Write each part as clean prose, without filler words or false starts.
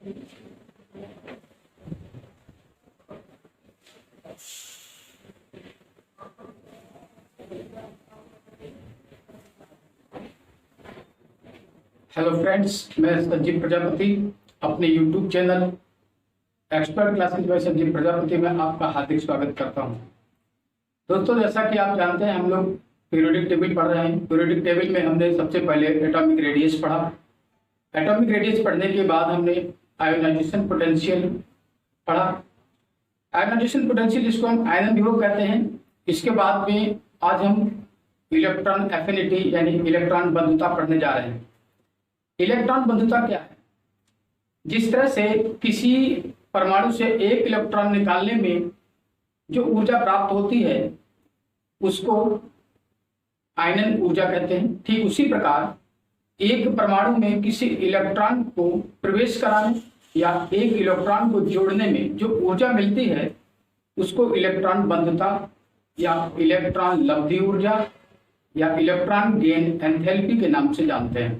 Hello friends, मैं संजीव प्रजापति अपने YouTube channel expert classes bye Sanjeev Prajapati में आपका हार्दिक स्वागत करता हूं। दोस्तों, जैसा कि आप जानते हैं, हम लोग पीरियोडिक टेबल पढ़ रहे हैं। पीरियोडिक टेबल में हमने सबसे पहले एटॉमिक रेडियस पढ़ा। एटॉमिक रेडियस पढ़ने के बाद हमने आयोनाइजेशन पोटेंशियल पढ़ा। आयोनाइजेशन पोटेंशियल, जिसको हम आयनन विभव कहते हैं। इसके बाद में आज हम इलेक्ट्रॉन एफिनिटी यानी इलेक्ट्रॉन बंधुता पढ़ने जा रहे हैं। इलेक्ट्रॉन बंधुता क्या है? जिस तरह से किसी परमाणु से एक इलेक्ट्रॉन निकालने में जो ऊर्जा प्राप्त होती है उसको आयनन ऊर्जा कहते हैं, ठीक उसी प्रकार एक परमाणु में किसी इलेक्ट्रॉन को प्रवेश कराने या एक इलेक्ट्रॉन को जोड़ने में जो ऊर्जा मिलती है उसको इलेक्ट्रॉन बंधुता या इलेक्ट्रॉन लब्धि ऊर्जा या इलेक्ट्रॉन गेन एंथैल्पी के नाम से जानते हैं।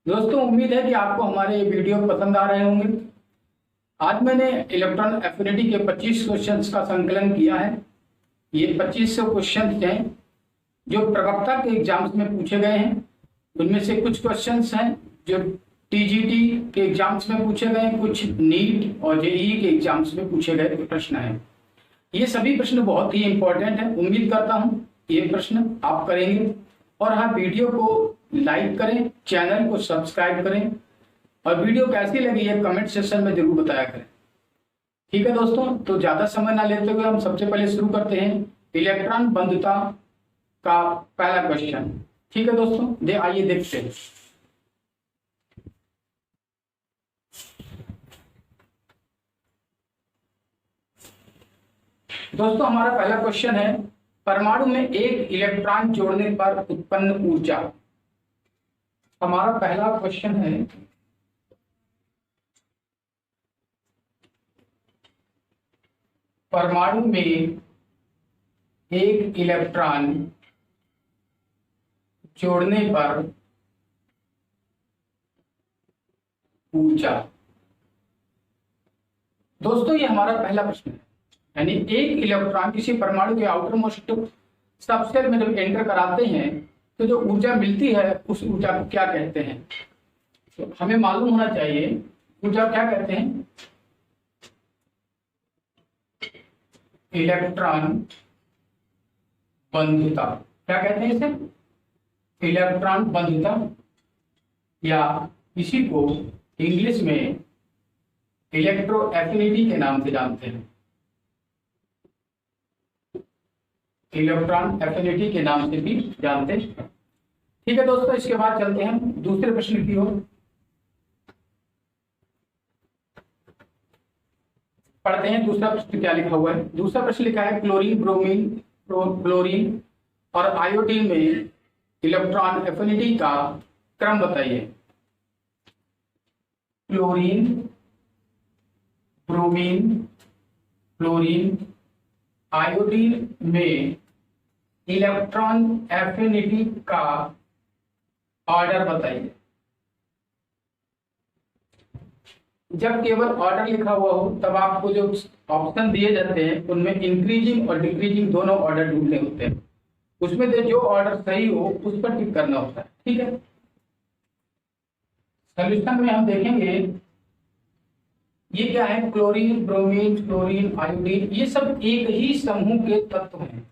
दोस्तों, उम्मीद है कि आपको हमारे ये वीडियो पसंद आ रहे होंगे। आज मैंने इलेक्ट्रॉन एफिनिटी के 25 क्वेश्चंस का संकलन किया है। ये 2500 क्वेश्चंस हैं जो प्रवक्ता के एग्जाम्स में पूछे गए हैं। उनमें से कुछ क्वेश्चंस हैं जो टीजीटी के एग्जाम्स में पूछे गए हैं, कुछ नीट और जेईई के एग्जाम्स में पूछे गए प्रश्न हैं। ये सभी प्रश्न बहुत ही इंपॉर्टेंट है। उम्मीद करता हूँ ये प्रश्न आप करेंगे। और हाँ, वीडियो को लाइक करें, चैनल को सब्सक्राइब करें और वीडियो कैसी लगी है कमेंट सेक्शन में जरूर बताया करें। ठीक है दोस्तों, तो ज्यादा समय ना लेते हुए हम सबसे पहले शुरू करते हैं इलेक्ट्रॉन बंधुता का पहला क्वेश्चन। ठीक है दोस्तों, आइए देखते हैं। दोस्तों, हमारा पहला क्वेश्चन है परमाणु में एक इलेक्ट्रॉन जोड़ने पर उत्पन्न ऊर्जा। हमारा पहला क्वेश्चन है परमाणु में एक इलेक्ट्रॉन जोड़ने पर ऊर्जा। दोस्तों, ये हमारा पहला प्रश्न है। यानी एक इलेक्ट्रॉन किसी परमाणु के आउटर मोस्ट सबसेल में जब एंटर कराते हैं तो जो ऊर्जा मिलती है उस ऊर्जा को क्या कहते हैं? तो हमें मालूम होना चाहिए ऊर्जा क्या कहते हैं। इलेक्ट्रॉन बंधुता क्या कहते हैं इसे? इलेक्ट्रॉन बंधुता, या इसी को इंग्लिश में इलेक्ट्रो एफिनिटी के नाम से जानते हैं। इलेक्ट्रॉन एफिनिटी के नाम से भी जानते हैं। ठीक है दोस्तों, इसके बाद चलते हैं दूसरे प्रश्न की ओर। पढ़ते हैं दूसरा प्रश्न क्या लिखा हुआ है। दूसरा प्रश्न लिखा है क्लोरीन, ब्रोमीन, क्लोरीन और आयोडीन में इलेक्ट्रॉन एफिनिटी का क्रम बताइए। क्लोरीन, ब्रोमीन, क्लोरीन, आयोडीन में इलेक्ट्रॉन एफिनिटी का ऑर्डर बताइए। जब केवल ऑर्डर लिखा हुआ हो तब आपको जो ऑप्शन दिए जाते हैं उनमें इंक्रीजिंग और डिक्रीजिंग दोनों ऑर्डर ढूंढने होते हैं। उसमें से जो ऑर्डर सही हो उस पर टिक करना होता है। ठीक है, सॉल्यूशन में हम देखेंगे ये क्या है। क्लोरीन, ब्रोमीन, क्लोरीन, आयोडीन, ये सब एक ही समूह के तत्व हैं।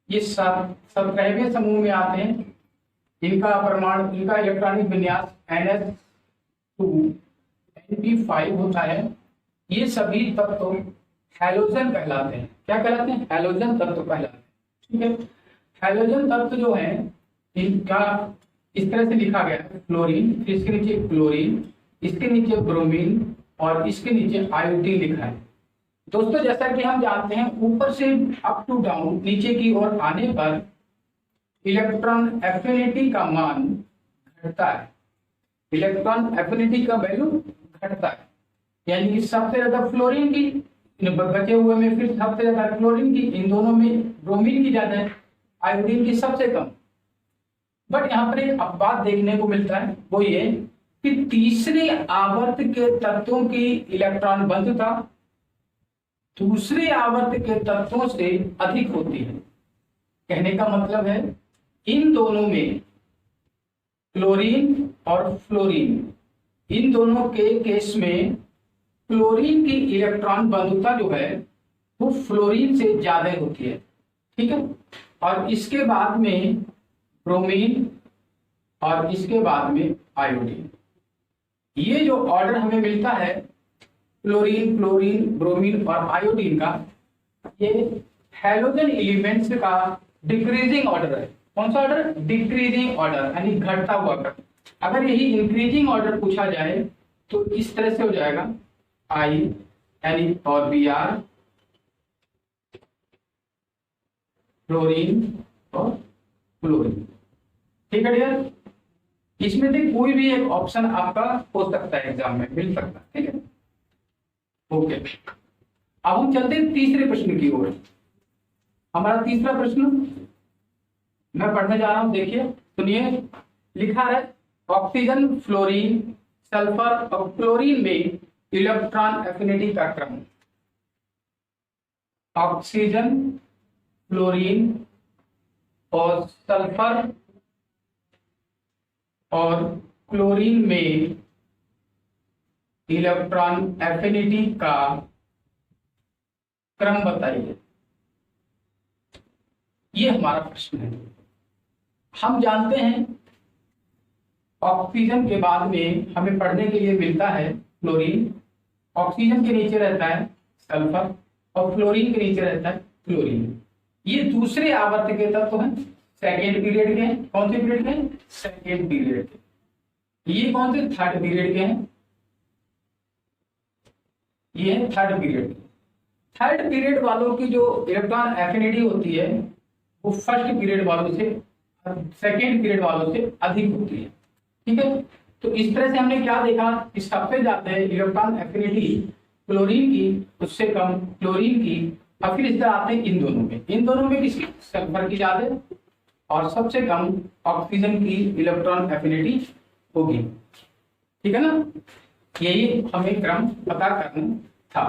ये सब 17वें समूह में आते हैं। इनका परमाणु, इनका इलेक्ट्रॉनिक विन्यास NH2 NP5 होता है। ये सभी तत्व हैलोजन कहलाते हैं। क्या कहलाते हैं? हैलोजन तत्व कहलाते हैं। ठीक है, हैलोजन तत्व जो है इनका इस तरह से लिखा गया है। क्लोरीन, फिर इसके नीचे क्लोरीन, इसके नीचे ब्रोमीन और इसके नीचे आयोडीन लिखा है। दोस्तों, जैसा कि हम जानते हैं ऊपर से अप टू डाउन, नीचे की ओर आने पर इलेक्ट्रॉन एफिनिटी का मान घटता है। इलेक्ट्रॉन एफिनिटी का वैल्यू घटता है। यानी कि सबसे ज्यादा फ्लोरीन की, बचे हुए में फिर सबसे ज्यादा क्लोरीन की, इन दोनों में ब्रोमीन की ज्यादा है, आयोडीन की सबसे कम। बट यहाँ पर एक अपवाद देखने को मिलता है, वो ये कि तीसरे आवर्त के तत्वों की इलेक्ट्रॉन बंधुता दूसरे आवर्त के तत्वों से अधिक होती है। कहने का मतलब है इन दोनों में, क्लोरीन और फ्लोरीन, इन दोनों के केस में क्लोरीन की इलेक्ट्रॉन बंधुता जो है वो फ्लोरीन से ज्यादा होती है। ठीक है, और इसके बाद में ब्रोमीन और इसके बाद में आयोडीन। ये जो ऑर्डर हमें मिलता है क्लोरीन, फ्लोरीन, ब्रोमीन और आयोडीन का, ये हैलोजन एलिमेंट्स का डिक्रीजिंग ऑर्डर है। कौन सा ऑर्डर? डिक्रीजिंग ऑर्डर, यानी घटता हुआ क्रम। अगर यही इंक्रीजिंग ऑर्डर पूछा जाए तो इस तरह से हो जाएगा आई यानी और बी आर, फ्लोरीन और क्लोरीन। ठीक है डियर, इसमें से कोई भी एक ऑप्शन आपका हो सकता है, एग्जाम में मिल सकता है। ठीक है, ओके। अब हम चलते हैं तीसरे प्रश्न की ओर। हमारा तीसरा प्रश्न मैं पढ़ने जा रहा हूं, देखिए सुनिए। लिखा है ऑक्सीजन, फ्लोरीन, सल्फर और क्लोरीन में इलेक्ट्रॉन एफिनिटी का क्रम। ऑक्सीजन, फ्लोरीन और सल्फर और क्लोरीन में इलेक्ट्रॉन एफिनिटी का क्रम बताइए। ये हमारा प्रश्न है। हम जानते हैं ऑक्सीजन के बाद में हमें पढ़ने के लिए मिलता है फ्लोरीन, ऑक्सीजन के नीचे रहता है सल्फर और फ्लोरीन के नीचे रहता है क्लोरीन। ये दूसरे आवर्त के तत्व हैं, सेकेंड पीरियड के हैं। कौन से पीरियड के हैं? सेकेंड पीरियड के। ये कौन से? थर्ड पीरियड के हैं। ये है थर्ड पीरियड। थर्ड पीरियड वालों की जो इलेक्ट्रॉन एफिनिटी होती है वो फर्स्ट पीरियड वालों से, सेकेंड पीरियड वालों से अधिक होती है। ठीक है, तो इस तरह से हमने क्या देखा कि सबसे ज्यादा इलेक्ट्रॉन एफिनिटी क्लोरीन की, उससे कम क्लोरीन की, और फिर इस तरह आते हैं इन दोनों में किसकी? सल्फर की ज्यादा और सबसे कम ऑक्सीजन की इलेक्ट्रॉन एफिनिटी होगी। ठीक है ना, यही हमें क्रम पता करना था।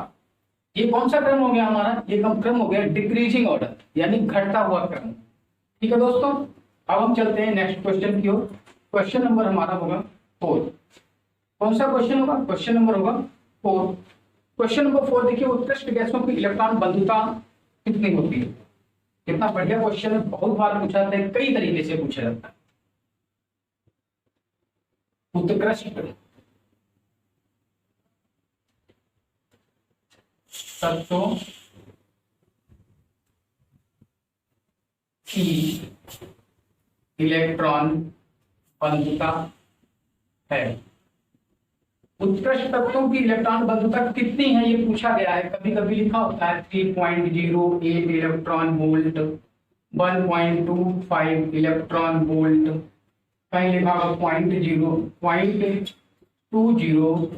ये कौन सा क्रम हो गया हमारा? ये क्रम हो गया डिक्रीजिंग ऑर्डर, यानी घटता हुआ क्रम। ठीक है दोस्तों, अब हम चलते हैं नेक्स्ट क्वेश्चन की ओर। क्वेश्चन नंबर हमारा होगा 4। कौन सा क्वेश्चन होगा? क्वेश्चन नंबर होगा 4। क्वेश्चन नंबर 4 देखिए, उत्कृष्ट गैसों की इलेक्ट्रॉन बंधुता कितनी होती है? कितना बढ़िया क्वेश्चन है, बहुत बार पूछा जाता है, कई तरीके से पूछा जाता है। उत्कृष्ट तत्वों की इलेक्ट्रॉन बंधुता है। उत्कृष्ट तत्वों की इलेक्ट्रॉन बंधुता कितनी है ये पूछा गया है। कभी कभी लिखा होता है 3.08 इलेक्ट्रॉन वोल्ट, 1.25 इलेक्ट्रॉन वोल्ट, कहीं लिखा होगा 0.20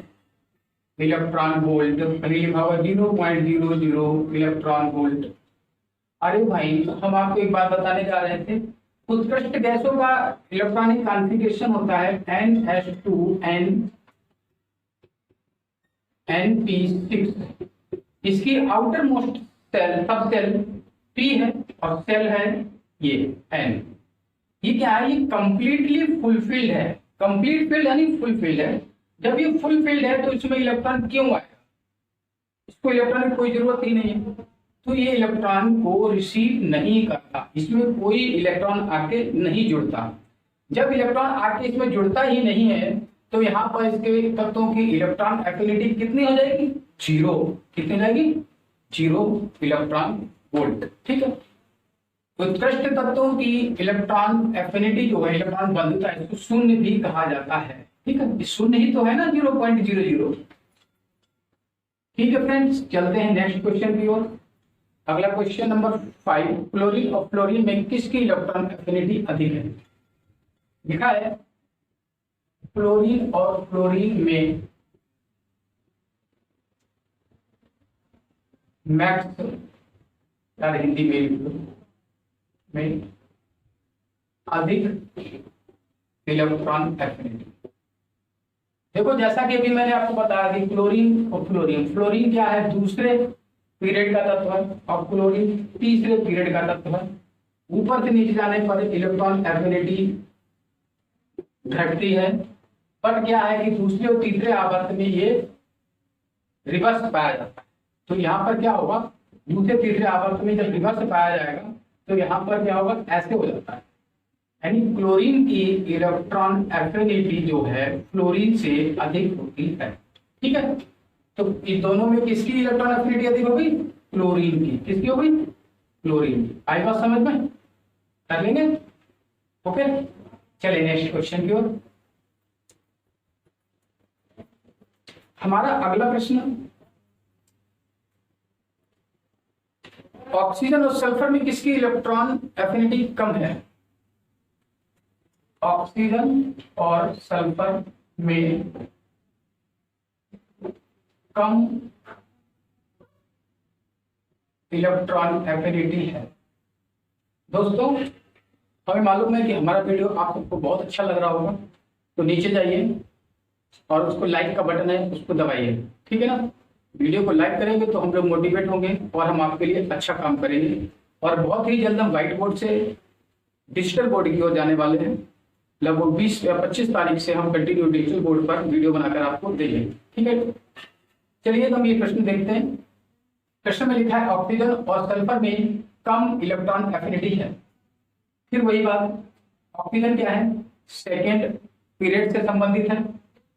इलेक्ट्रॉन वोल्ट, कहीं लिखा होगा 0.00 इलेक्ट्रॉन वोल्ट। अरे भाई, हम आपको एक बात बताने जा रहे थे, उत्कृष्ट गैसों का इलेक्ट्रॉनिक कॉन्फ़िगरेशन होता है NH2N NP6। इसकी आउटर मोस्ट सेल, सब सेल P है और सेल है ये N। ये क्या है? ये कंप्लीटली फुलफिल्ड है। कंप्लीट फील्ड यानी फुलफिल्ड है। जब ये फुलफिल्ड है तो इसमें इलेक्ट्रॉन क्यों आएगा? इसको इलेक्ट्रॉन की कोई जरूरत ही नहीं है, तो ये इलेक्ट्रॉन को रिसीव नहीं करता, इसमें कोई इलेक्ट्रॉन आके नहीं जुड़ता। जब इलेक्ट्रॉन आके इसमें जुड़ता ही नहीं है तो यहाँ पर इसके तत्वों की इलेक्ट्रॉन एफिनिटी कितनी हो जाएगी? 0। कितनी हो जाएगी? 0 इलेक्ट्रॉन वोल्ट। ठीक है, उत्कृष्ट तत्वों की इलेक्ट्रॉन एफिनिटी जो है, इलेक्ट्रॉन बंधुता, इसको शून्य भी कहा जाता है। ठीक है, शून्य ही तो है ना, 0.00। ठीक है फ्रेंड्स, चलते हैं नेक्स्ट क्वेश्चन की ओर। अगला क्वेश्चन नंबर 5, क्लोरीन और फ्लोरीन में किसकी इलेक्ट्रॉन एफिनिटी अधिक है? लिखा है क्लोरीन और फ्लोरीन में मैक्स, यार हिंदी में अधिक इलेक्ट्रॉन एफिनिटी। देखो जैसा कि अभी मैंने आपको बताया कि क्लोरीन और फ्लोरीन, फ्लोरीन क्या है, दूसरे पीरियड का तत्व है और क्लोरीन तीसरे पीरियड का तत्व है। ऊपर से नीचे जाने पर इलेक्ट्रॉन एफिनिटी घटती है, पर क्या है कि दूसरे और तीसरे आवर्त में ये रिवर्स पाया जाता है। तो यहाँ पर क्या होगा, दूसरे तीसरे आवर्त में जब रिवर्स पाया जाएगा तो यहाँ पर क्या होगा, ऐसे हो जाता है। यानी क्लोरीन की इलेक्ट्रॉन एफिनिटी जो है फ्लोरीन से अधिक होती है। ठीक है, तो इन दोनों में किसकी इलेक्ट्रॉन एफिनिटी अधिक होगी, क्लोरीन की। किसकी होगी, क्लोरीन की। आई बात समझ में, कर लेंगे। ओके, चलिए नेक्स्ट क्वेश्चन की ओर। हमारा अगला प्रश्न, ऑक्सीजन और सल्फर में किसकी इलेक्ट्रॉन एफिनिटी कम है। ऑक्सीजन और सल्फर में कम इलेक्ट्रॉन एफिनिटी है। दोस्तों हमें मालूम है कि हमारा वीडियो आप सबको बहुत अच्छा लग रहा होगा, तो नीचे जाइए और उसको लाइक का बटन है उसको दबाइए। ठीक है ना, वीडियो को लाइक करेंगे तो हम लोग मोटिवेट होंगे और हम आपके लिए अच्छा काम करेंगे। और बहुत ही जल्द हम व्हाइट बोर्ड से डिजिटल बोर्ड की ओर जाने वाले हैं। लगभग 20 या 25 तारीख से हम कंटिन्यू डिजिटल बोर्ड पर वीडियो बनाकर आपको देंगे। ठीक है, चलिए तो हम ये प्रश्न देखते हैं। प्रश्न में लिखा है ऑक्सीजन और सल्फर में कम इलेक्ट्रॉन एफिनिटी है। फिर वही बात, ऑक्सीजन क्या है, सेकेंड पीरियड से संबंधित है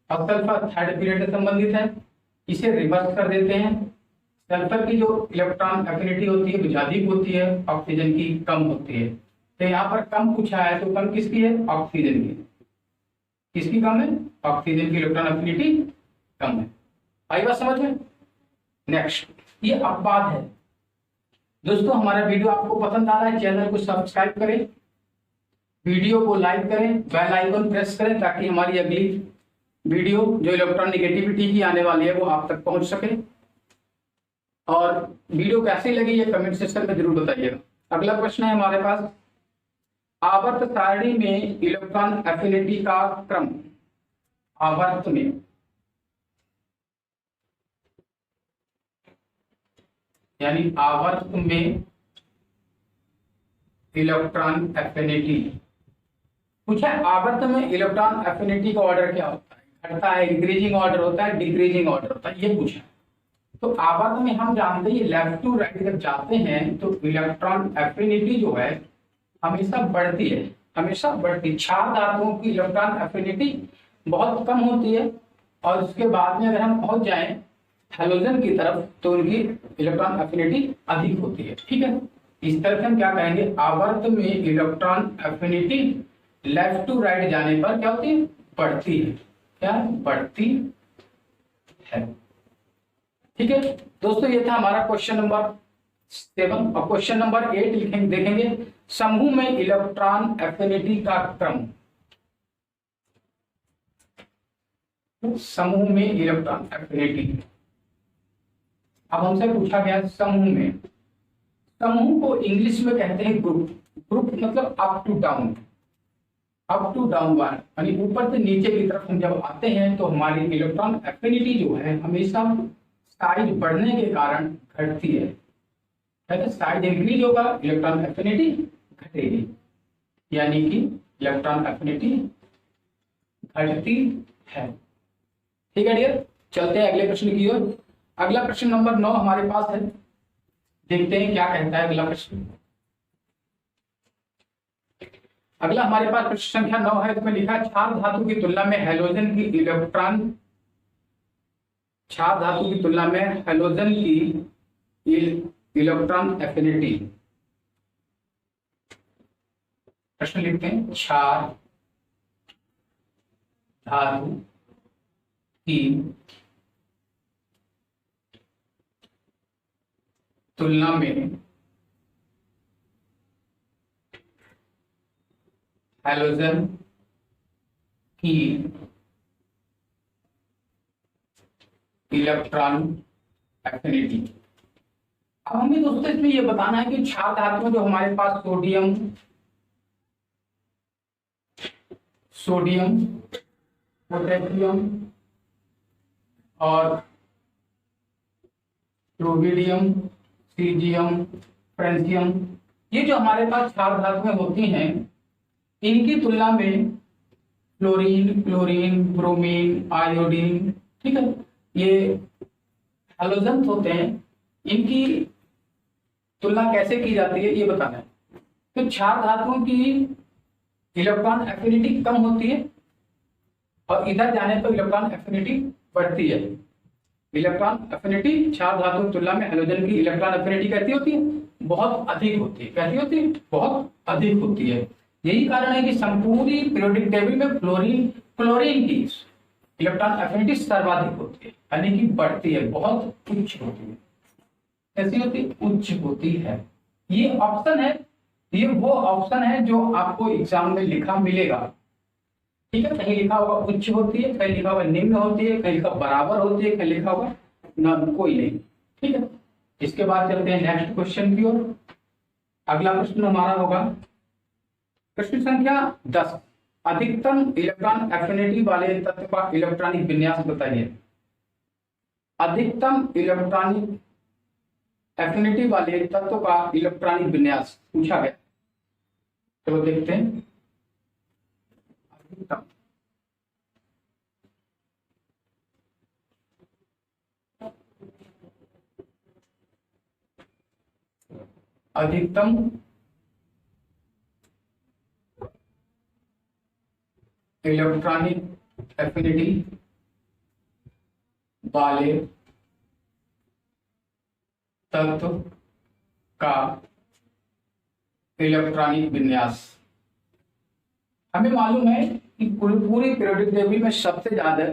और सल्फर थर्ड पीरियड से संबंधित है। इसे रिवर्स कर देते हैं। सल्फर की जो इलेक्ट्रॉन एफिनिटी होती है वो अधिक होती है, ऑक्सीजन की कम होती है। तो यहाँ पर कम पूछा है तो कम किसकी है, ऑक्सीजन की। किसकी कम है, ऑक्सीजन की इलेक्ट्रॉन एफिनिटी कम है। आई बात समझ में। नेक्स्ट, ये अपवाद है। दोस्तों हमारा वीडियो आपको पसंद आ रहा है, चैनल को सब्सक्राइब करें, वीडियो को लाइक करें, बेल आइकन प्रेस करें ताकि हमारी अगली वीडियो जो इलेक्ट्रॉन निगेटिविटी की आने वाली है वो आप तक पहुंच सके। और वीडियो कैसी लगी ये कमेंट सेक्शन में जरूर बताइएगा। अगला प्रश्न है हमारे पास, आवर्त सारणी में इलेक्ट्रॉन एफिनिटी का क्रम। आवर्त में यानी आवर्त में इलेक्ट्रॉन एफिनिटी पूछा है। आवर्त में इलेक्ट्रॉन एफिनिटी का ऑर्डर क्या होता है, घटता है, इंक्रीजिंग ऑर्डर होता है, डिक्रीजिंग ऑर्डर होता है, ये पूछा। तो आवर्त में हम जानते हैं लेफ्ट टू राइट जब जाते हैं तो इलेक्ट्रॉन एफिनिटी जो है हमेशा बढ़ती है, हमेशा बढ़ती। क्षार धातुओं की इलेक्ट्रॉन एफिनिटी बहुत कम होती है और उसके बाद में अगर हम पहुंच जाएं हैलोजन की तरफ तो उनकी इलेक्ट्रॉन एफिनिटी अधिक होती है। ठीक है, इस तरह से हम क्या कहेंगे, आवर्त में electron affinity left to right जाने पर क्या होती है, बढ़ती है। क्या बढ़ती है। ठीक है दोस्तों, ये था हमारा क्वेश्चन नंबर 7 और क्वेश्चन नंबर 8 लिखेंगे, देखेंगे समूह में इलेक्ट्रॉन एफिनिटी का क्रम। समूह में इलेक्ट्रॉन एफिनिटी, अब हमसे पूछा गया समूह में। समूह को इंग्लिश में कहते हैं ग्रुप। ग्रुप मतलब up to down, up to down वाला, यानी ऊपर से नीचे की तरफ हम जब आते हैं तो हमारी इलेक्ट्रॉन एफिनिटी जो है हमेशा साइज बढ़ने के कारण घटती है। साइज इंक्रीज होगा, इलेक्ट्रॉन एफिनिटी घटेगी, यानी कि इलेक्ट्रॉन एफिनिटी घटती है। ठीक है डियर, चलते हैं अगले प्रश्न की ओर। अगला प्रश्न नंबर 9 हमारे पास है, देखते हैं क्या कहता है अगला प्रश्न। अगला हमारे पास प्रश्न संख्या 9 है, इसमें लिखा क्षार धातु की तुलना में हैलोजन की इलेक्ट्रॉन, क्षार धातु की तुलना में हैलोजन की इलेक्ट्रॉन एफिनिटी। प्रश्न लिखते हैं, क्षार धातु की तुलना में हैलोजन की इलेक्ट्रॉन एफिनिटी। अब हमें दोस्तों इसमें यह बताना है कि क्षार धातु में जो हमारे पास सोडियम, पोटेशियम, और रूबिडियम, सीजियम, फ्रेंसियम, ये जो हमारे पास क्षार धातुएं होती हैं, इनकी तुलना में फ्लोरीन, क्लोरीन, ब्रोमीन, आयोडीन, ठीक है, ये हैलोजेंस होते हैं, इनकी तुलना कैसे की जाती है ये बताना है। तो क्षार धातुओं की इलेक्ट्रॉन एफिनिटी कम होती है और इधर जाने पर इलेक्ट्रॉन एफिनिटी बढ़ती है। इलेक्ट्रॉन एफिनिटी क्षार धातु की तुलना में हैलोजन की इलेक्ट्रॉन एफिनिटी कैसी होती है? बहुत अधिक होती है। कैसी होती है? बहुत अधिक होती है। यही कारण है कि संपूर्ण पीरियोडिक टेबल में क्लोरीन की इलेक्ट्रॉन एफिनिटी सर्वाधिक होती है, यानी कि बढ़ती है, बहुत उच्च होती है। कैसी होती है? उच्च होती है। ये ऑप्शन है, ये वो ऑप्शन है जो आपको एग्जाम में लिखा मिलेगा, ठीक है। कहीं लिखा होगा उच्च होती है, कहीं लिखा होगा निम्न होती है, कहीं लिखा बराबर होती है, कहीं लिखा होगा न, कोई नहीं, ठीक है। इसके बाद चलते हैं नेक्स्ट क्वेश्चन की ओर। अगला प्रश्न हमारा होगा प्रश्न संख्या 10, अधिकतम इलेक्ट्रॉन एफिनिटी वाले तत्व का इलेक्ट्रॉनिक विन्यास बताइए। अधिकतम इलेक्ट्रॉनिक एफिनिटी वाले तत्व का इलेक्ट्रॉनिक विन्यास पूछा गया, तो देखते हैं। अधिकतम अधिकतम इलेक्ट्रॉनिक एफिनिटी वाले तत्व का इलेक्ट्रॉनिक विन्यास। हमें मालूम है कि पूरी पीरियोडिक टेबल में सबसे ज्यादा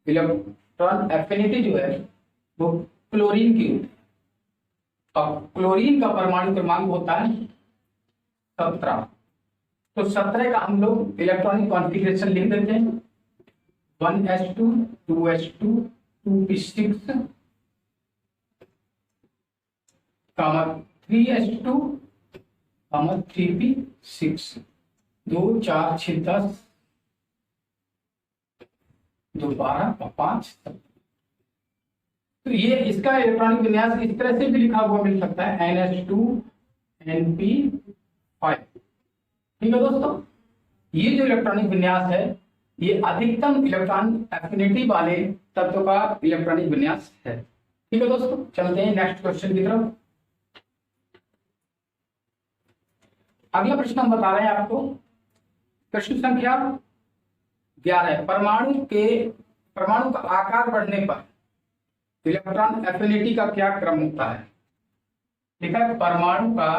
इलेक्ट्रॉन एफिनिटी जो है वो क्लोरीन की होती है, और क्लोरीन का परमाणु क्रमांक होता है 17। तो 17 का हम लोग इलेक्ट्रॉनिक कॉन्फ़िगरेशन लिख देते हैं, 1s2 2s2 2p6 कामा 3s2 कामा 3p6 2 4 6 10 2 12 और 5। तो ये इसका इलेक्ट्रॉनिक विन्यास इस तरह से भी लिखा हुआ मिल सकता है, ns2 np5, ठीक है दोस्तों। ये जो इलेक्ट्रॉनिक विन्यास है ये अधिकतम इलेक्ट्रॉन एफिनिटी वाले तत्व का इलेक्ट्रॉनिक विन्यास है, ठीक है दोस्तों। चलते हैं नेक्स्ट क्वेश्चन की तरफ। अगला प्रश्न हम बता रहे हैं आपको, प्रश्न संख्या 11, परमाणु का आकार बढ़ने पर इलेक्ट्रॉन एफिनिटी का क्या क्रम होता है। लिखा है परमाणु का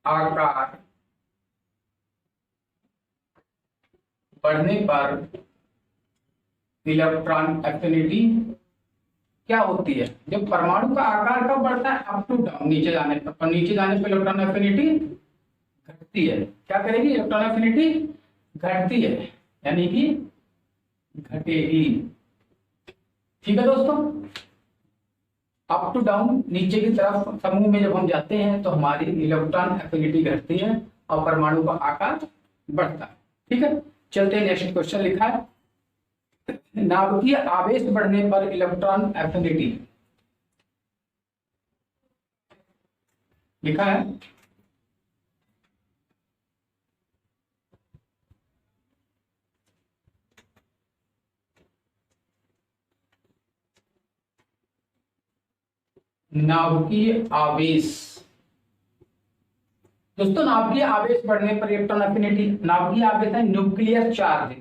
आकार बढ़ने पर इलेक्ट्रॉन एफिनिटी क्या होती है। जब परमाणु का आकार कब बढ़ता है? अप टू डाउन, नीचे जाने पर, और नीचे जाने पर इलेक्ट्रॉन एफिनिटी घटती है। क्या करेगी? इलेक्ट्रॉन एफिनिटी घटती है, यानी कि घटेगी, ठीक है दोस्तों। अप टू डाउन, नीचे की तरफ समूह में जब हम जाते हैं तो हमारी इलेक्ट्रॉन एफिनिटी घटती है और परमाणु का आकार बढ़ता है, ठीक है। चलते हैं नेक्स्ट क्वेश्चन। लिखा है नाभिकीय आवेश बढ़ने पर इलेक्ट्रॉन एफिनिटी। लिखा है नाभिकीय आवेश। दोस्तों नाभिकीय आवेश बढ़ने पर इलेक्ट्रॉन एफिनिटी, नाभिकीय आवेश है न्यूक्लियर चार्ज।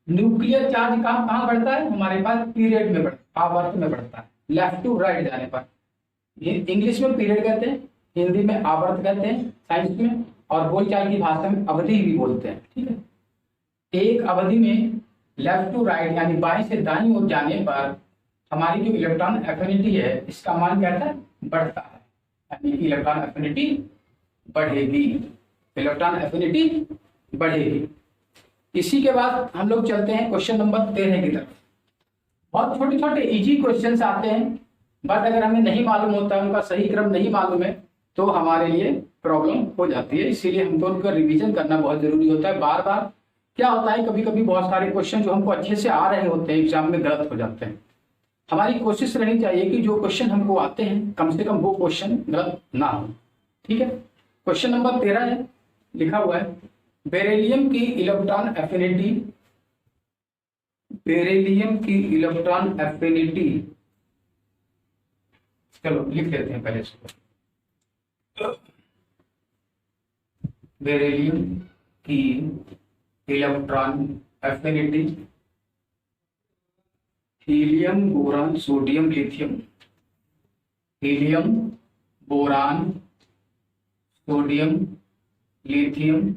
न्यूक्लियर चार्ज कहां कहां बढ़ता है? हमारे पास पीरियड में बढ़ता है, आवर्त में बढ़ता है, लेफ्ट टू राइट जाने पर। ये इंग्लिश में पीरियड कहते हैं, हिंदी में आवर्त कहते हैं, साइंस में, और बोलचाल की भाषा में अवधि भी बोलते हैं, ठीक है। एक अवधि में लेफ्ट टू राइट यानी बाएं से दाईं ओर जाने पर हमारी जो इलेक्ट्रॉन एफिनिटी है इसका मान कहता है बढ़ता है, यानी कि इलेक्ट्रॉन एफिनिटी बढ़ेगी, इलेक्ट्रॉन एफिनिटी बढ़ेगी। इसी के बाद हम लोग चलते हैं क्वेश्चन नंबर 13 की तरफ। बहुत छोटे छोटे इजी क्वेश्चंस आते हैं, बट अगर हमें नहीं मालूम होता है, उनका सही क्रम नहीं मालूम है, तो हमारे लिए प्रॉब्लम हो जाती है। इसीलिए हमको उनका रिवीजन करना बहुत जरूरी होता है। बार बार क्या होता है, कभी कभी बहुत सारे क्वेश्चन जो हमको अच्छे से आ रहे होते हैं एग्जाम में गलत हो जाते हैं। हमारी कोशिश रहनी चाहिए कि जो क्वेश्चन हमको आते हैं कम से कम वो क्वेश्चन गलत ना हो। ठीक है, क्वेश्चन नंबर 13 है, लिखा हुआ है बेरिलियम की इलेक्ट्रॉन एफिनिटी, बेरिलियम की इलेक्ट्रॉन एफिनिटी, चलो लिख लेते हैं पहले इसको। बेरिलियम की electron affinity, helium boron sodium lithium, helium boron sodium lithium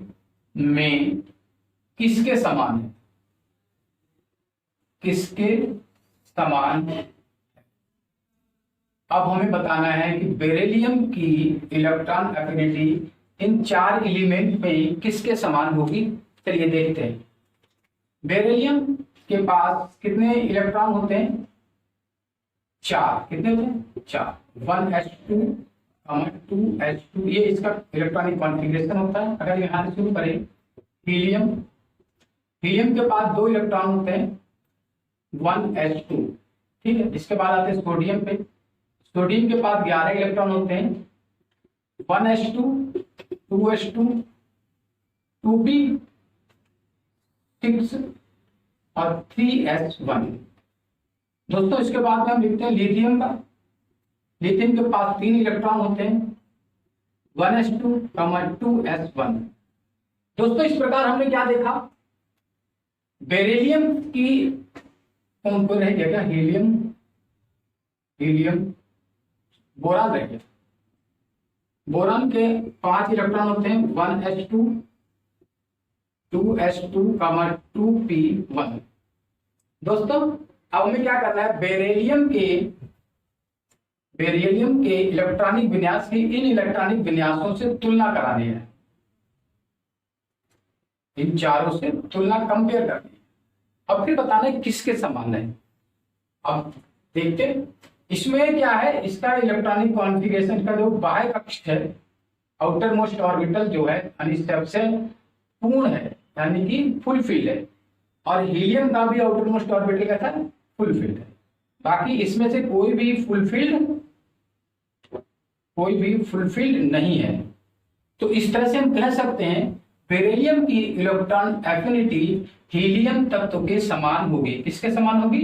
में किसके समान है, किसके समान है। अब हमें बताना है कि बेरिलियम की इलेक्ट्रॉन एफिनिटी इन 4 एलिमेंट में किसके समान होगी। चलिए देखते हैं। बेरिलियम के पास कितने इलेक्ट्रॉन होते हैं, 4। कितने होते हैं, 4। 1s2 2s2, ये इसका इलेक्ट्रॉनिक कॉन्फ़िगरेशन होता है। अगर यहां से शुरू करें, हीलियम, हीलियम के पास 2 इलेक्ट्रॉन होते हैं 1s2। ठीक है, इसके बाद आते हैं सोडियम पे, सोडियम के पास 11 इलेक्ट्रॉन होते हैं 1s2 2s2 2p6 और 3s1। दोस्तों इसके बाद में हम लिखते हैं लिथियम का, लिथियम के पास 3 इलेक्ट्रॉन होते हैं 1s2 2s1। दोस्तों इस प्रकार हमने क्या देखा, बेरिलियम की कौन कौन रह गया, क्या हीलियम, हीलियम, बोरान रह गया। बोरान के 5 इलेक्ट्रॉन होते हैं 1s2 2s2 2p1। दोस्तों अब हमें क्या करना है, बेरिलियम के इलेक्ट्रॉनिक विन्यास की इन इलेक्ट्रॉनिक विन्यासों से तुलना करानी है, इन चारों से तुलना कंपेयर करनी है। अब फिर बताना है किसके समान है। अब देखते हैं इसमें क्या है, इसका इलेक्ट्रॉनिक कॉन्फ़िगरेशन का जो बाह्य कक्ष है, आउटर मोस्ट ऑर्बिटल जो है यानी सबसे पूर्ण है, यानी कि फुलफिल्ड है, और हीलियम का भी आउटर मोस्ट ऑर्बिटल का था फुलफिल्ड है। बाकी इसमें से कोई भी फुलफिल्ड नहीं है। तो इस तरह से हम कह सकते हैं बेरिलियम की इलेक्ट्रॉन एफिनिटी हीलियम तत्व के समान होगी। किसके समान होगी,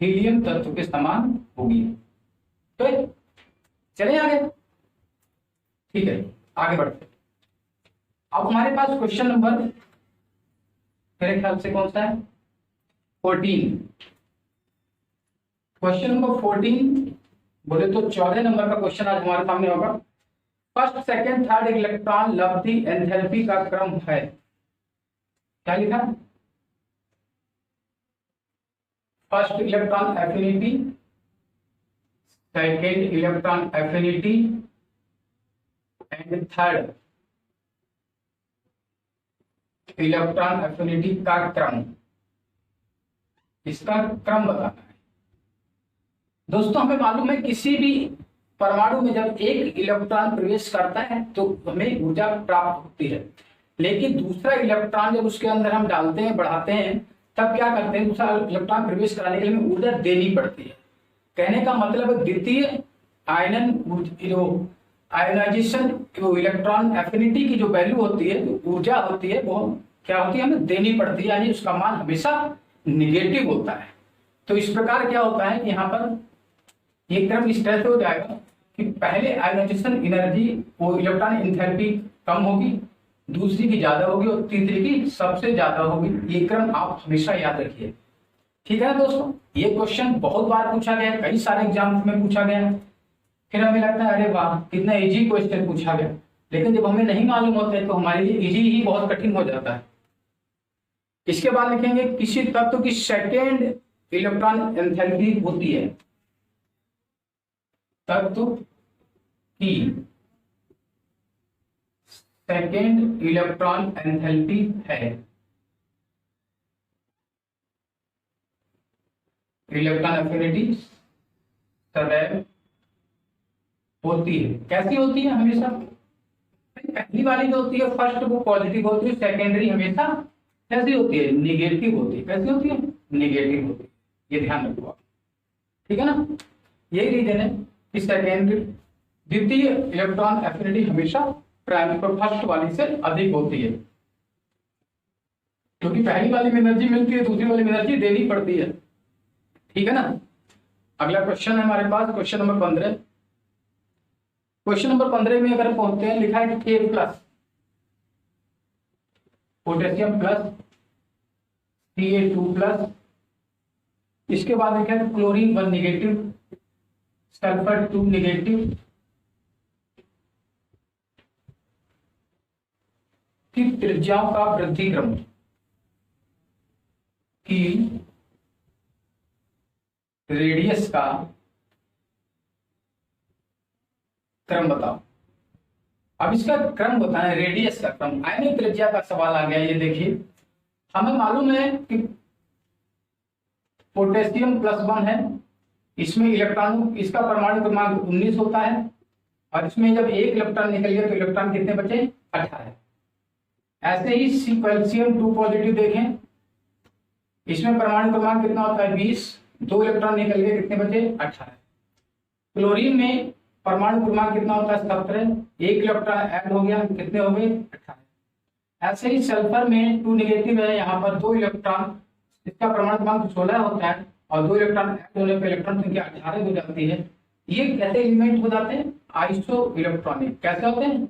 हीलियम तत्व के समान होगी। तो चले आगे, ठीक है आगे बढ़ते। अब हमारे पास क्वेश्चन नंबर मेरे ख्याल से कौन सा है, 14। क्वेश्चन नंबर 14 बोले तो 14 नंबर का क्वेश्चन आज हमारे सामने होगा। फर्स्ट सेकंड थर्ड इलेक्ट्रॉन लब्धि एंथैल्पी का क्रम है। क्या लिखा, first electron affinity, second electron affinity and third electron affinity का क्रम, इसका क्रम बताना है। दोस्तों हमें मालूम है किसी भी परमाणु में जब एक इलेक्ट्रॉन प्रवेश करता है तो हमें ऊर्जा प्राप्त होती है, लेकिन दूसरा इलेक्ट्रॉन जब उसके अंदर हम डालते हैं, बढ़ाते हैं, तब क्या करते हैं, दूसरा इलेक्ट्रॉन प्रवेश कराने के लिए हमें ऊर्जा देनी पड़ती है। कहने का मतलब द्वितीय आयनाइजेशन इलेक्ट्रॉन एफिनिटी की जो वैल्यू होती है, जो ऊर्जा होती है, वो क्या होती है, हमें देनी पड़ती है, यानी उसका मान हमेशा निगेटिव होता है। तो इस प्रकार क्या होता है कि यहाँ पर ये क्रम इस तरह से हो जाएगा कि पहले आयनाइजेशन एनर्जी वो इलेक्ट्रॉन एंथैल्पी कम होगी, दूसरी की ज्यादा होगी और तीसरी की सबसे ज्यादा होगी। ये क्रम आप हमेशा याद रखिए, ठीक है दोस्तों। ये क्वेश्चन बहुत बार पूछा गया है, कई सारे एग्जाम्स में पूछा गया है। फिर हमें लगता है अरे वाह कितना इजी क्वेश्चन पूछा गया, लेकिन जब हमें नहीं मालूम होता है तो हमारे लिए इजी ही बहुत कठिन हो जाता है। इसके बाद लिखेंगे किसी तत्व की सेकेंड इलेक्ट्रॉन एंथैल्पी होती है, तत्व की सेकेंड इलेक्ट्रॉन एंथैल्पी है, इलेक्ट्रॉन एफिनिटी सदैव होती है। कैसी होती है? हमेशा पहली वाली जो होती है फर्स्ट वो पॉजिटिव होती है, सेकेंडरी हमेशा कैसी होती है? निगेटिव होती है। कैसी होती है? निगेटिव होती है। ये ध्यान रखो आप, ठीक है ना। यही रीजन है कि सेकेंडरी द्वितीय इलेक्ट्रॉन एफिनिटी हमेशा प्राइमरी पर फर्स्ट वाली से अधिक होती है, क्योंकि पहली वाली में एनर्जी मिलती है, दूसरी वाली में एनर्जी देनी पड़ती है, ठीक है ना। अगला क्वेश्चन है हमारे पास क्वेश्चन नंबर 15। क्वेश्चन नंबर 15 में अगर पहुंचते हैं, लिखा है के plus potassium plus Ca2 plus, इसके बाद लिखा है क्लोरीन 1 निगेटिव, सल्फर 2 निगेटिव की त्रिज्याओं का वृद्धि क्रम की रेडियस का क्रम बताओ। अब इसका क्रम बताएं, रेडियस का क्रम। आयनिक त्रिज्या का सवाल आ गया। ये देखिए, हमें मालूम है कि पोटेशियम +1 है, इसमें इलेक्ट्रॉन, इसका परमाणु क्रमांक 19 होता है, और इसमें जब एक इलेक्ट्रॉन निकल गया तो इलेक्ट्रॉन कितने बचे? 18। ऐसे ही कैल्शियम 2 पॉजिटिव देखें, इसमें परमाणु क्रमांक कितना होता है? 20, 2 इलेक्ट्रॉन निकल गए, कितने बचे? 18। क्लोरीन में परमाणु क्रमांक कितना होता है? 17, एक इलेक्ट्रॉन ऐड हो गया, कितने हो गए? 18। ऐसे ही सल्फर में 2 निगेटिव है, यहाँ पर 2 इलेक्ट्रॉन, इसका परमाणु क्रमांक 16 होता है, और 2 इलेक्ट्रॉन ऐड होने पर इलेक्ट्रॉन संख्या 18 हो जाती है। ये कैसे एलिमेंट हो जाते हैं? Iso electronic. कैसे होते हैं?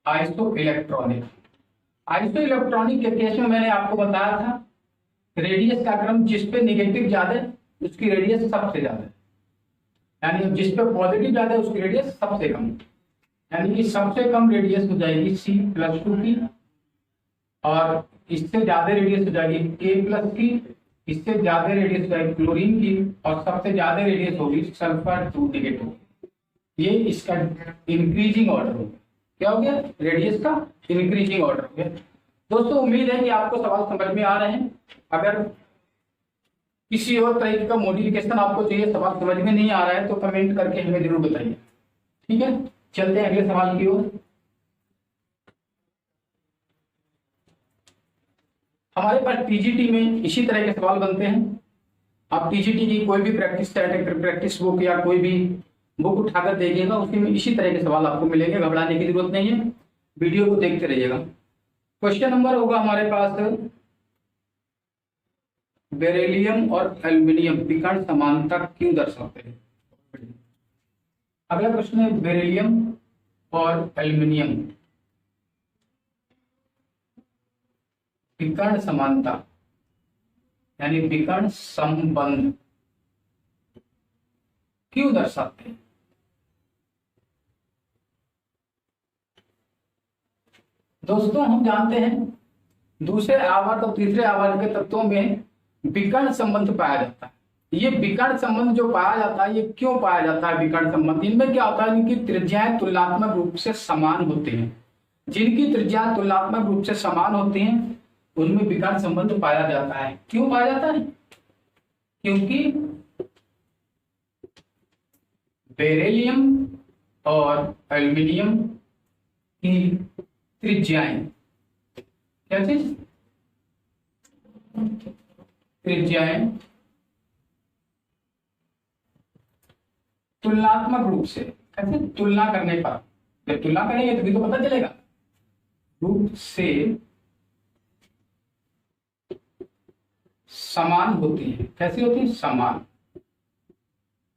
Iso electronic. आइसो इलेक्ट्रॉनिक के केस में मैंने आपको बताया था रेडियस का क्रम, जिस पे निगेटिव ज्यादा है उसकी रेडियस सबसे ज्यादा है, यानी जिस पे पॉजिटिव ज्यादा है उसकी रेडियस सबसे कम, यानी कि सबसे कम रेडियस हो जाएगी C+2 की, और इससे ज्यादा रेडियस हो जाएगी K+ की, इससे ज्यादा रेडियस हो जाएगी क्लोरीन की, और सबसे ज्यादा रेडियस होगी सल्फर 2 निगेटिव। ये इसका इंक्रीजिंग ऑर्डर हो गया। क्या हो गया? रेडियस का इंक्रीजिंग ऑर्डर हो गया। दोस्तों, उम्मीद है कि आपको सवाल समझ में आ रहे हैं। अगर किसी और तरीके का मॉडिफिकेशन आपको चाहिए, सवाल समझ में नहीं आ रहा है, तो कमेंट करके हमें जरूर बताइए, ठीक है। चलते हैं अगले सवाल की ओर। हमारे पास टीजीटी में इसी तरह के सवाल बनते हैं। आप टीजीटी की कोई भी प्रैक्टिस बुक या कोई भी बुक उठाकर देखिएगा, उसमें इसी तरह के सवाल आपको मिलेंगे, घबराने की जरूरत नहीं है, वीडियो को देखते रहिएगा। क्वेश्चन नंबर होगा हमारे पास, बेरिलियम और एल्यूमिनियम विकर्ण समानता क्यों दर्शाते हैं? अगला प्रश्न है, बेरिलियम और एल्यूमिनियम विकर्ण समानता यानी विकर्ण संबंध क्यों दर्शाते हैं? दोस्तों, हम जानते हैं दूसरे आवर्त और तीसरे आवर्त के तत्वों में विकर्ण संबंध पाया जाता है। ये विकर्ण संबंध जो पाया जाता है, ये क्यों पाया जाता है? विकर्ण संबंध, इनमें क्या होता है, इनकी त्रिज्याएं तुलनात्मक रूप से समान होती हैं। जिनकी त्रिज्याएं तुलनात्मक रूप से समान होती हैं उनमें विकर्ण संबंध पाया जाता है। क्यों पाया जाता है? क्योंकि बेरिलियम और एल्यूमिनियम की त्रिज्याएं, क्या चीज? त्रिज्याएं तुलनात्मक रूप से, कैसे? तुलना करने पर, जब तुलना करेंगे तभी तो पता चलेगा, रूप से समान होती है। कैसी होती है? समान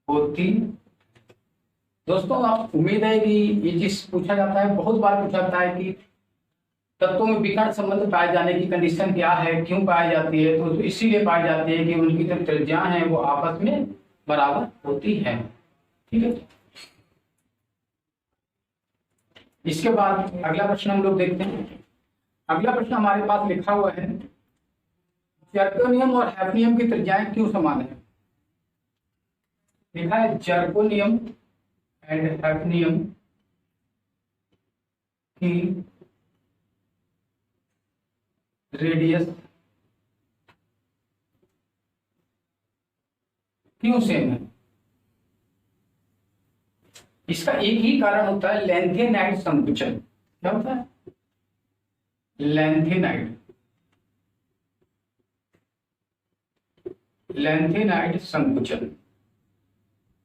होती। दोस्तों, आप उम्मीद है कि ये चीज पूछा जाता है, बहुत बार पूछा जाता है कि तत्वों में विकर्ण संबंध पाए जाने की कंडीशन क्या है, क्यों पाई जाती है? तो इसीलिए पाई जाती है कि उनकी जो त्रिज्याएं हैं वो आपस में बराबर होती है, ठीक है। इसके बाद अगला प्रश्न हम लोग देखते हैं। अगला प्रश्न हमारे पास लिखा हुआ है, जर्कोनियम और हैफनियम की त्रिज्याएं क्यों समान है? लिखा है जर्कोनियम एंड हैफनियम की रेडियस क्यों सेम है? इसका एक ही कारण होता है, लैंथेनाइड संकुचन। क्या होता है? लैंथेनाइड संकुचन।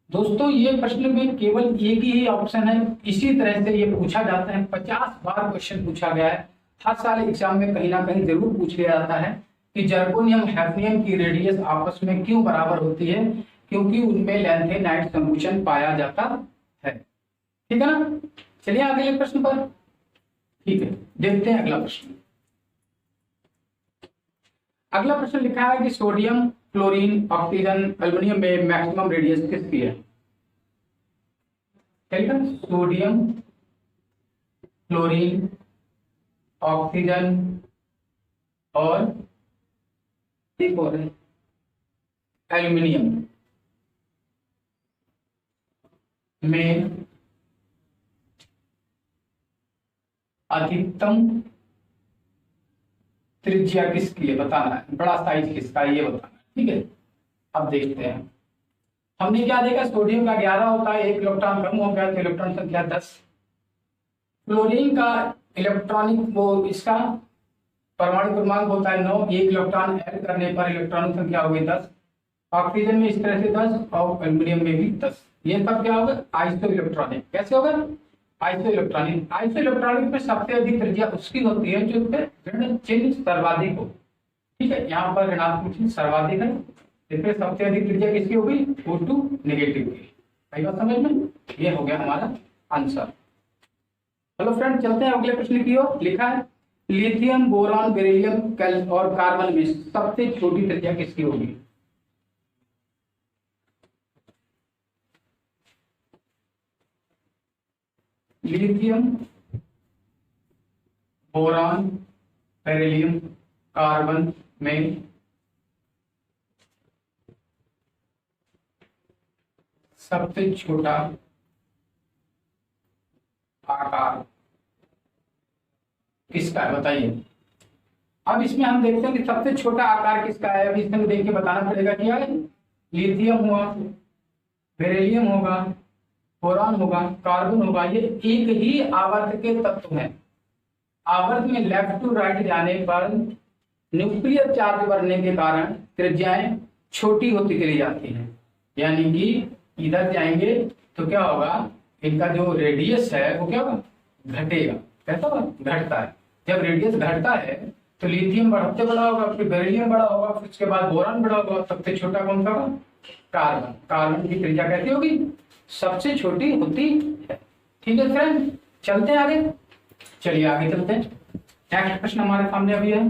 दोस्तों ये प्रश्न में केवल एक ही ऑप्शन है, इसी तरह से ये पूछा जाता है, 50 बार क्वेश्चन पूछा गया है, हर साल एग्जाम में कहीं ना कहीं जरूर पूछ लिया जाता है कि जर्कोनियम हैफनियम की रेडियस आपस में क्यों बराबर होती है? क्योंकि उनमें लैंथेनाइड संकुचन पाया जाता है। ठीक है ना? चलिए अगले प्रश्न पर। ठीक है, देखते हैं अगला प्रश्न। अगला प्रश्न लिखा है कि सोडियम, क्लोरीन, ऑक्सीजन, एल्युमिनियम में मैक्सिमम रेडियस किसकी है? चलिए, सोडियम, क्लोरीन, ऑक्सीजन और एक और है एल्युमिनियम में अधिकतम त्रिज्या किसकी है बताना है, बड़ा साइज किसका है ये बताना है। ठीक है, अब देखते हैं। हमने क्या देखा, सोडियम का 11 होता है, एक इलेक्ट्रॉन कम हो गया तो इलेक्ट्रॉन संख्या 10। क्लोरीन का इलेक्ट्रॉनिक वो इसका परमाणु क्रमांक होता है 9, एक इलेक्ट्रॉन ऐड करने पर इलेक्ट्रॉन संख्या हो गई 10। ऑक्सीजन में इस तरह से 10 और एल्युमिनियम में भी 10। ये सब क्या होगा? Iso electronic. कैसे होगा? Iso electronic. आइसो इलेक्ट्रॉनिक में सबसे अधिक त्रिज्या उसकी होती है जो ऋण चिन्ह सर्वाधिक हो। ठीक है, यहाँ पर ऋणात्मक चिन्ह सर्वाधिक है, इसमें सबसे अधिक त्रिज्या किसकी होगी? O2 नेगेटिव की। सही बात समझ में? ये हो गया हमारा आंसर। हेलो फ्रेंड, चलते हैं अगले प्रश्न की ओर। लिखा है लिथियम, बोरॉन, बेरिलियम और कार्बन में सबसे छोटी त्रिज्या किसकी होगी? लिथियम, बोरॉन, बेरिलियम, कार्बन में सबसे छोटा आकार किसका है बताइए। अब इसमें हम देखते हैं कि सबसे छोटा आकार किसका है। अब इसमें देख के बताना पड़ेगा क्या है। लिथियम हुआ, बेरिलियम होगा, बोरॉन होगा, कार्बन होगा, ये एक ही आवर्त के तत्व हैं। आवर्त में लेफ्ट टू राइट जाने पर न्यूक्लियर चार्ज बढ़ने के कारण त्रिज्याएं छोटी होती चली जाती हैं। यानी कि इधर जाएंगे तो क्या होगा, इनका जो रेडियस है वो क्या होगा? घटेगा। कैसा होगा? घटता है। जब रेडियस घटता है तो लिथियम बढ़ते बड़ा होगा, फिर बेरिलियम बड़ा होगा, फिर उसके बाद बोरॉन बड़ा होगा, सबसे छोटा कौन सा होगा? कार्बन। कार्बन की त्रिज्या कैसी होगी? सबसे छोटी होती है। ठीक है फ्रेंड, चलते हैं आगे। चलिए आगे चलते हैं। नेक्स्ट प्रश्न हमारे सामने अभी है।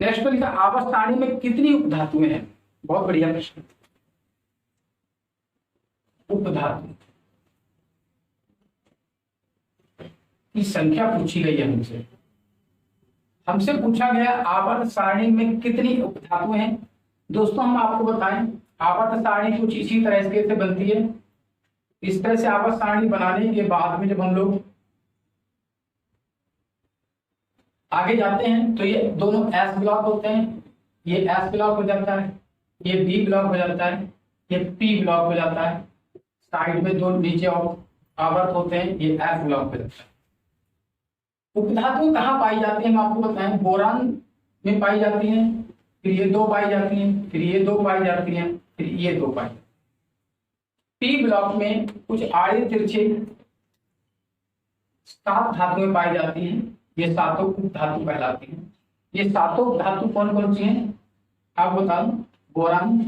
नेक्स्ट प्रश्न, आवर्त सारणी में कितनी उपधातुएं हैं? बहुत बढ़िया प्रश्न। उपधातु की संख्या पूछी गई है हमसे। हमसे पूछा गया आवर्त सारणी में कितनी उपधातुएं हैं। दोस्तों हम आपको बताएं, आवर्त सारणी कुछ इसी तरह से बनती है। इस तरह से आवर्त सारणी बनाने के बाद में जब हम लोग आगे जाते हैं तो ये दोनों एस ब्लॉक होते हैं। ये एस ब्लॉक हो जाता है, ये बी ब्लॉक हो जाता है, ये पी ब्लॉक हो जाता है। साइड में दो नीचे आवर्त होते हैं, ये एफ ब्लॉक हो जाता है। उपधातु कहाँ पाई जाती है हम आपको बताएं। बोरान में पाई जाती हैं, फिर ये दो पाई जाती हैं, फिर ये दो पाई जाती हैं, फिर ये दो पाई। पी ब्लॉक में कुछ आड़े तिरछे 7 धातुएं पाई जाती हैं। ये सातों उपधातु कहलाती हैं। ये सातों उपधातु कौन कौन सी हैं आप बता दो। Boron,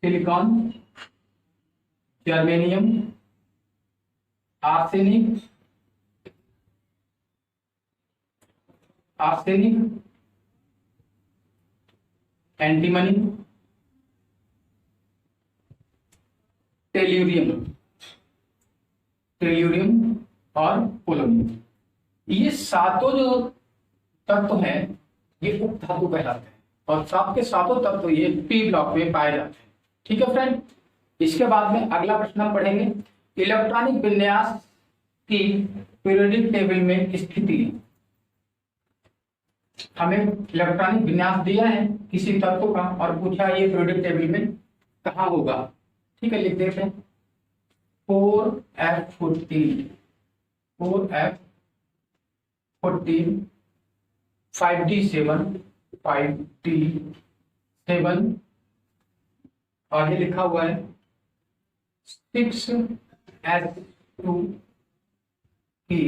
silicon, germanium, arsenic, antimony, tellurium और पोलोनियम। ये सातों जो तत्व हैं ये उपधातु कहलाते हैं और सात के सातों तत्व ये पी ब्लॉक में पाए जाते हैं। ठीक है फ्रेंड, इसके बाद में अगला प्रश्न हम पढ़ेंगे। इलेक्ट्रॉनिक विन्यास की पीरियोडिक टेबल में स्थिति। हमें इलेक्ट्रॉनिक विन्यास दिया है किसी तत्व का और पूछा ये पीरियोडिक टेबल में कहाँ होगा, ठीक है, लिख देते हैं 4F14 4F14 5D7 और ये लिखा हुआ है 6S2 की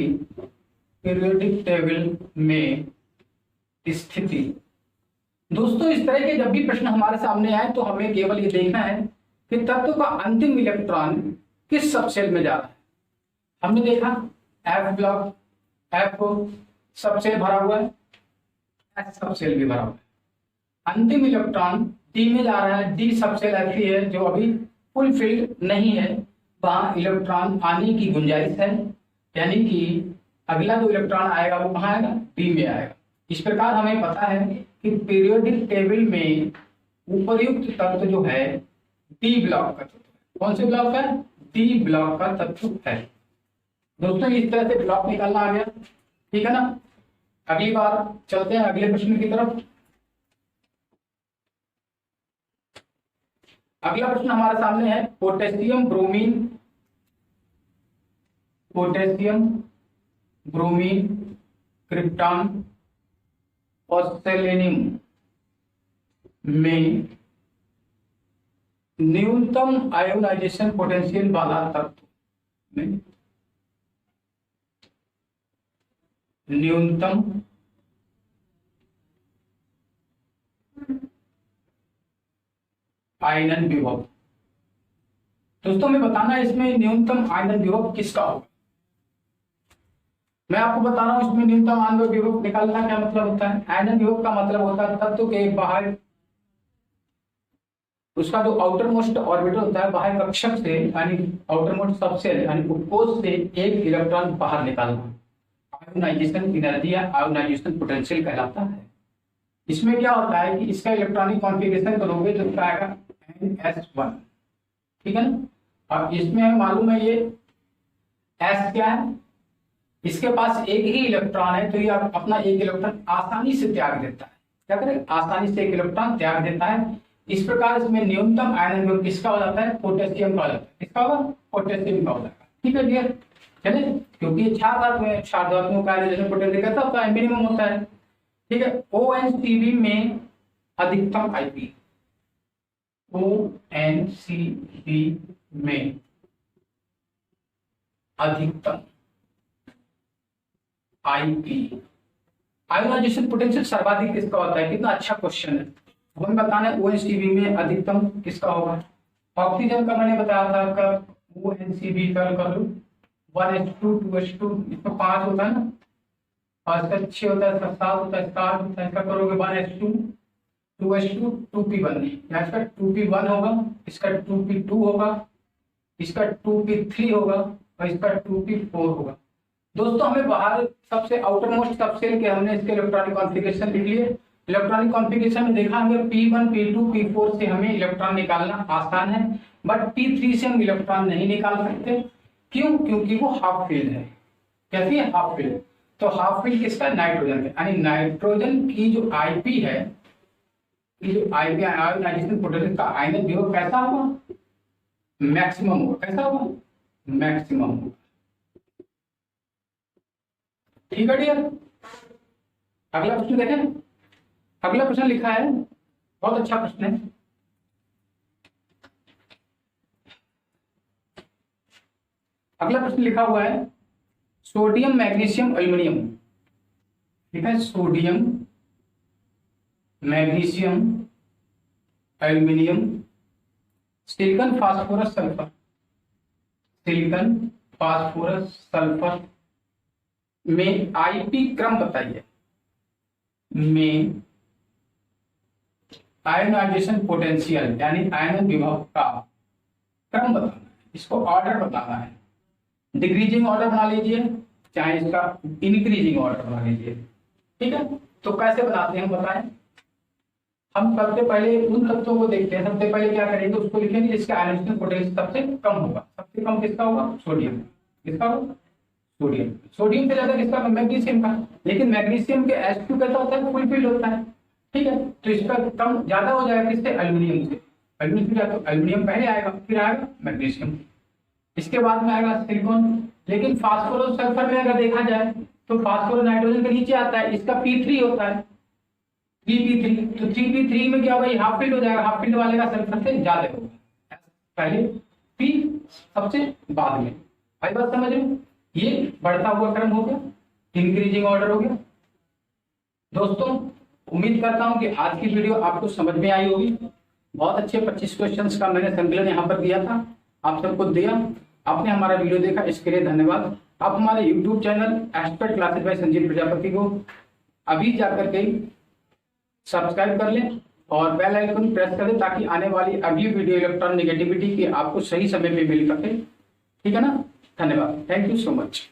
पीरियोडिक टेबल में स्थिति। दोस्तों इस तरह के जब भी प्रश्न हमारे सामने आए तो हमें केवल ये देखना है कि तत्व का अंतिम इलेक्ट्रॉन किस सबसेल में जा रहा है। हमने देखा F ब्लॉक, F सबसेल भरा हुआ है, S सबसेल भी भरा हुआ है। अंतिम इलेक्ट्रॉन D में जा रहा है, D सबसेल ऐसी है जो अभी फुल फिल्ड नहीं है, वहां इलेक्ट्रॉन आने की गुंजाइश है, यानी कि अगला जो इलेक्ट्रॉन आएगा वो कहाँ आएगा, D में आएगा। इस प्रकार हमें पता है कि पीरियोडिक टेबल में उपर्युक्त तत्व जो है डी ब्लॉक का तत्व है। कौन से ब्लॉक का? डी ब्लॉक का तत्व है। दोस्तों इस तरह से ब्लॉक निकालना आ गया, ठीक है ना। अगली बार चलते हैं अगले प्रश्न की तरफ। अगला प्रश्न हमारे सामने है पोटेशियम ब्रोमीन क्रिप्टॉन और सेलेनियम में न्यूनतम आयोनाइजेशन पोटेंशियल वाला तत्व में न्यूनतम आयनन विभव। दोस्तों हमें बताना है इसमें न्यूनतम आयनन विभव किसका होगा। मैं आपको बता रहा हूं इसमें न्यूनतम आयनन विभव निकालना क्या मतलब होता है। आयनन विभव का मतलब होता है तत्व के बाहर उसका जो आउटर मोस्ट ऑर्बिटल होता है, बाह्य कक्षक से यानी आउटर मोस्ट सबसेल यानी उपकोष से एक इलेक्ट्रॉन बाहर निकालना आयोनाइजेशन एनर्जी या आयोनाइजेशन पोटेंशियल कहलाता है। इसमें क्या होता है कि इसका इलेक्ट्रॉनिक कॉन्फ़िगरेशन करोगे तो क्या आएगा NS1, ठीक है ना। और इसमें हमें मालूम है ये S क्या है, इसके पास एक ही इलेक्ट्रॉन है तो ये अपना एक इलेक्ट्रॉन आसानी से त्याग देता है। क्या करेगा, आसानी से एक इलेक्ट्रॉन त्याग देता है। इस प्रकार इसमें न्यूनतम आयनन विभव किसका हो जाता है, पोटेशियम का हो जाता है। किसका होगा, पोटेशियम का हो जाएगा, ठीक है डियर। चले, क्योंकि ये क्षार धातु है, क्षार धातुओं का आयनाइजेशन पोटेंशियल कैसा होता है, मिनिमम होता है, ठीक है। ONCB में अधिकतम IP, ONCB में अधिकतम IP आयोनाइजेशन पोटेंशियल सर्वाधिक किसका होता है। कितना अच्छा क्वेश्चन है। हमें बताना है ONCB में अधिकतम किसका होगा। ऑक्सीजन का मैंने बताया था आपका ONCB का कर लो 1s2 2s2, इसमें 5 होता है ना, और इसका 6 होता है, इसका 7 होता है, इसका 8 होता है। इसका करोगे 1s2 2s2 2p1, या इसका 2p1 होगा, इसका 2p2 होगा, इसका 2p3 होगा और इसका 2p4 होगा। दोस्तों हमें बाहर सबसे आउटर मोस्ट सबसेल के हमने इसके इलेक्ट्रॉनिक कॉन्फ़िगरेशन लिख लिए। इलेक्ट्रॉनिक कॉन्फ़िगरेशन में देखा हमें P1 P2 P4 से हमें इलेक्ट्रॉन निकालना आसान है, बट P3 से हम इलेक्ट्रॉन नहीं निकाल सकते। क्यों? क्योंकि वो हाफ फील्ड है। कैसी है, हाफ फील्ड। तो हाफ फील्ड किसका, नाइट्रोजन है, यानी नाइट्रोजन की जो IP है, ये जो IP आयोनाइजेशन पोटेंशियल का आयनन विभव कैसा होगा, मैक्सिमम होगा। कैसा होगा, मैक्सिमम होगा, ठीक है डियर। अगला प्रश्न देखें। अगला प्रश्न लिखा है, बहुत अच्छा प्रश्न है। अगला प्रश्न लिखा हुआ है सोडियम मैग्नीशियम एल्युमिनियम, ठीक है, sodium magnesium aluminium silicon phosphorus sulphur, silicon phosphorus sulphur में IP क्रम बताइए, में आयोनाइजेशन पोटेंशियल यानी आयनन विभव का क्रम बताना है, इसको ऑर्डर बताना है। डिक्रीजिंग ऑर्डर बना लीजिए, चाहे इसका इंक्रीजिंग ऑर्डर बना लीजिए, ठीक है। तो कैसे बनाते हैं बताएं। हम सबसे पहले उन तत्वों को देखते हैं। सबसे पहले क्या करेंगे, उसको लिखेंगे जिसका आयोनाइजेशन पोटेंशियल सबसे कम होगा। सबसे कम किसका होगा, सोडियम। किसका होगा, सोडियम। सोडियम से ज्यादा किसका, मैग्नीशियम का। लेकिन मैग्नीशियम के H2 कैसा होता है, फुल फिल्ड होता है, ठीक है। तो इसका कम ज्यादा हो जाएगा किससे, एल्युमिनियम से। एल्यूमिनियम तो एल्यूमिनियम पहले आएगा, फिर आएगा मैग्नीशियम, इसके बाद में आएगा सिलिकॉन। लेकिन फास्फोरस सल्फर में अगर देखा जाए तो फास्फोरस नाइट्रोजन के नीचे आता है, इसका P3 होता है, 3p3। तो 3p3 में क्या होगा, ये हाफ फील्ड हो जाएगा, हाफ फील्ड वाले का सल्फर से ज्यादा होगा, पहले P सबसे बाद में। भाई बात समझ रहे हो, ये बढ़ता हुआ क्रम हो गया, इंक्रीजिंग ऑर्डर हो गया। दोस्तों उम्मीद करता हूं कि आज की वीडियो आपको समझ में आई होगी। बहुत अच्छे 25 क्वेश्चंस का मैंने संकलन यहाँ पर दिया था, आप सबको दिया। आपने हमारा वीडियो देखा, इसके लिए धन्यवाद। आप हमारे YouTube channel expert classes bye Sanjeev Prajapati को अभी जाकर के सब्सक्राइब कर लें और बेल आइकन प्रेस कर दें, ताकि आने वाली अगली वीडियो इलेक्ट्रॉन नेगेटिविटी की आपको सही समय पे मिल सके। ठीक है ना, धन्यवाद, थैंक यू सो मच।